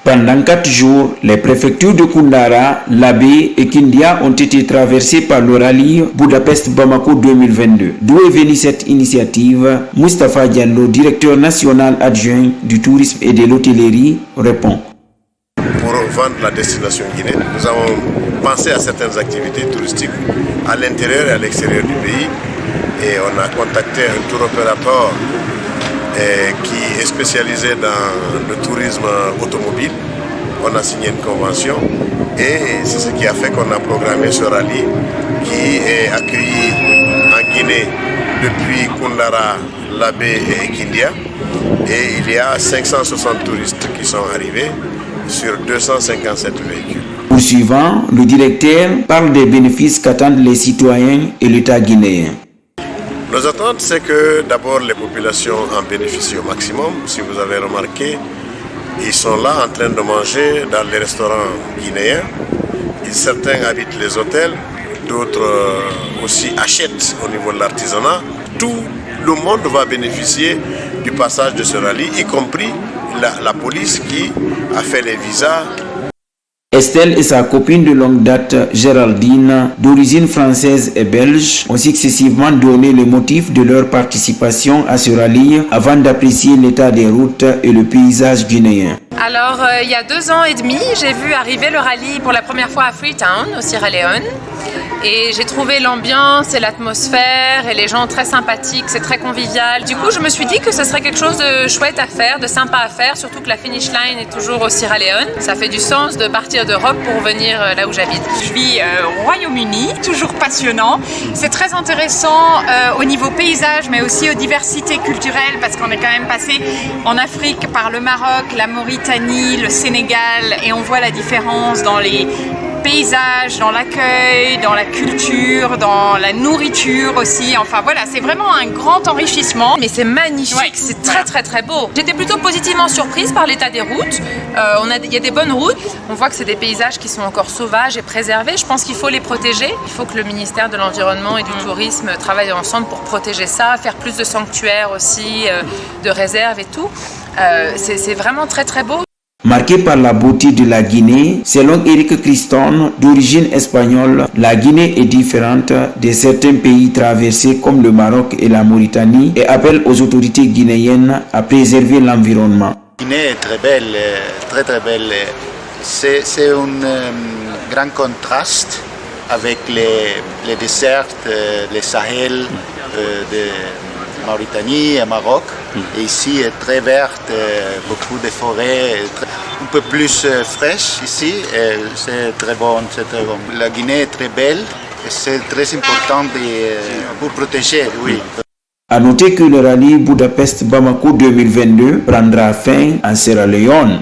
Pendant 4 jours, les préfectures de Koundara, Labé et Kindia ont été traversées par le rallye Budapest-Bamako 2022. D'où est venue cette initiative? Moustapha Diallo, directeur national adjoint du tourisme et de l'hôtellerie, répond. Pour vendre la destination Guinée, nous avons pensé à certaines activités touristiques à l'intérieur et à l'extérieur du pays. Et on a contacté un tour opérateur qui est spécialisé dans le tourisme automobile. On a signé une convention et c'est ce qui a fait qu'on a programmé ce rallye qui est accueilli en Guinée depuis Koundara, Labé et Kindia. Et il y a 560 touristes qui sont arrivés sur 257 véhicules. Poursuivant, le directeur parle des bénéfices qu'attendent les citoyens et l'État guinéen. Nos attentes, c'est que d'abord les populations en bénéficient au maximum. Si vous avez remarqué, ils sont là en train de manger dans les restaurants guinéens. Certains habitent les hôtels, d'autres aussi achètent au niveau de l'artisanat. Tout le monde va bénéficier du passage de ce rallye, y compris la police qui a fait les visas. Estelle et sa copine de longue date, Géraldine, d'origine française et belge, ont successivement donné le motif de leur participation à ce rallye avant d'apprécier l'état des routes et le paysage guinéen. Alors, il y a 2 ans et demi, j'ai vu arriver le rallye pour la première fois à Freetown, au Sierra Leone. Et j'ai trouvé l'ambiance et l'atmosphère et les gens très sympathiques, c'est très convivial. Du coup, je me suis dit que ce serait quelque chose de chouette à faire, de sympa à faire, surtout que la finish line est toujours au Sierra Leone. Ça fait du sens de partir d'Europe pour venir là où j'habite. Je vis au Royaume-Uni, toujours passionnant. C'est très intéressant au niveau paysage, mais aussi aux diversités culturelles, parce qu'on est quand même passé en Afrique par le Maroc, la Mauritanie, le Sénégal, et on voit la différence dans les paysages, dans l'accueil, dans la culture, dans la nourriture aussi. Enfin voilà, c'est vraiment un grand enrichissement. Mais c'est magnifique, ouais, c'est très beau. J'étais plutôt positivement surprise par l'état des routes. Il y a des bonnes routes. On voit que c'est des paysages qui sont encore sauvages et préservés. Je pense qu'il faut les protéger. Il faut que le ministère de l'Environnement et du Tourisme travaillent ensemble pour protéger ça, faire plus de sanctuaires aussi, de réserves et tout. C'est vraiment très beau. Marquée par la beauté de la Guinée, selon Eric Criston, d'origine espagnole, la Guinée est différente de certains pays traversés comme le Maroc et la Mauritanie et appelle aux autorités guinéennes à préserver l'environnement. La Guinée est très belle, très belle. C'est un grand contraste avec les déserts, les Sahel de Mauritanie et Maroc. Et ici est très verte, beaucoup de forêts, un peu plus fraîche ici. C'est très bon, La Guinée est très belle et c'est très important pour protéger, oui. À noter que le rallye Budapest-Bamako 2022 prendra fin en Sierra Leone.